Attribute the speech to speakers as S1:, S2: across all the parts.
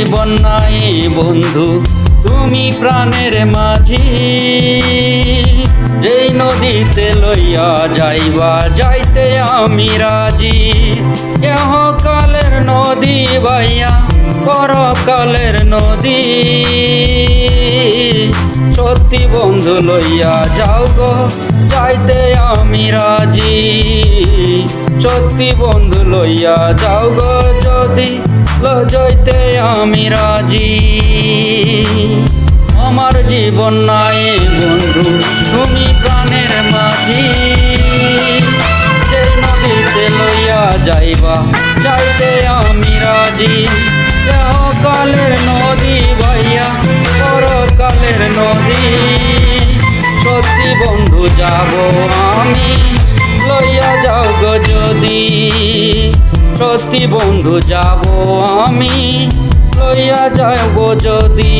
S1: জীবন নাই বন্ধু তুমি প্রাণের মাঝি, যেই নদীতে লইয়া যাইবা যাইতে আমি রাজি। ইহকালের নদী ভাইয়া পরকালের নদী, সত্যি বন্ধু লইয়া যাও গো যাইতে আমি রাজি। সত্যি বন্ধু লইয়া যাও গো যদি লইতে আমি রাজি। আমার জীবন নাই বন্ধু তুমি প্রাণের মাঝি, যেই নদীতে লইয়া যাইবা যাইতে আমি রাজি। ইহকালের নদী ভাইয়া পরকালের নদী, সত্যি বন্ধু যাব আমি লইয়া যাও গো যদি। সত্যি বন্ধু যাব আমি লইয়া যাও গো যদি।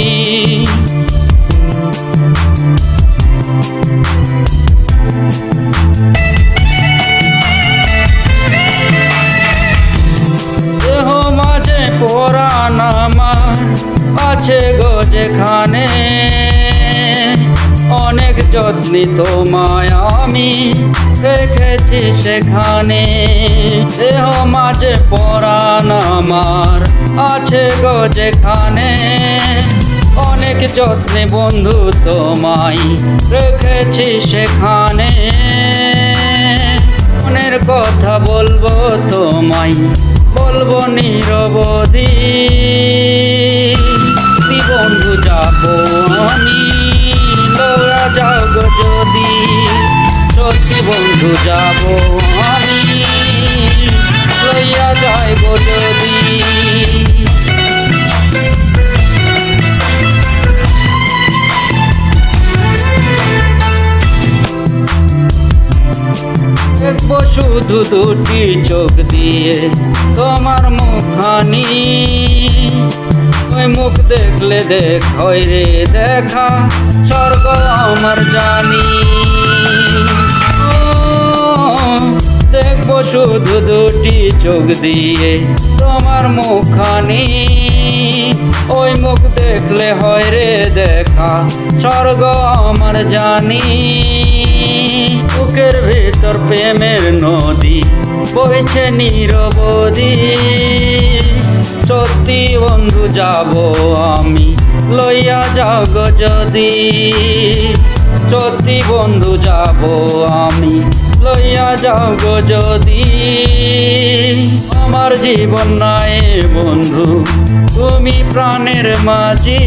S1: দেহ মাঝে পরাণ আমার আছে গো যেখানে, অনেক যত্নে তোমায় আমি রেখেছি সেখানে। দেহ মাঝে পরাণ আমার আছে গো যেখানে, অনেক যত্নে বন্ধু তোমায় রেখেছি সেখানে। মনের কথা বলবো তোমায় বলবো নিরবধি, বন্ধু যাব আমি লইয়া যাও গো যদি। সত্যি বন্ধু যাব আমি লইয়া যাই গো যদি। দেখবো শুধু দুটি চোখ দিয়ে তোমার মুখখানি, ওই মুখ দেখলে দেখ হয় রে দেখা স্বর্গ আমার জানি। দেখবো শুধু দুটি চোখ দিয়ে তোমার মুখখানি, ওই মুখ দেখলে হয় রে দেখা স্বর্গ আমার জানি। বুকের ভেতর প্রেমের নদী বইছে নিরবধি, সত্যি বন্ধু যাব আমি লইয়া যাও গো যদি। সত্যি বন্ধু যাব আমি লইয়া যাও গো যদি। আমার জীবন নাই বন্ধু তুমি প্রাণের মাঝি,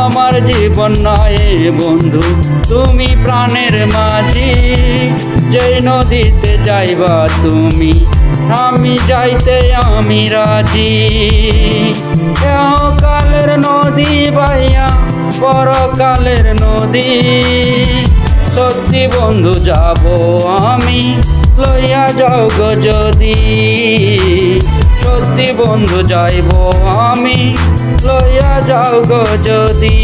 S1: আমার জীবন নাই বন্ধু তুমি প্রাণের মাঝি, যেই নদীতে যাইবা তুমি আমি যাইতে আমি রাজি। ইহকালের নদী ভাইয়া পরকালের নদী, সত্যি বন্ধু যাব আমি লইয়া যাও গো যদি। সত্যি বন্ধু যাইব আমি লইয়া যাও গো যদি।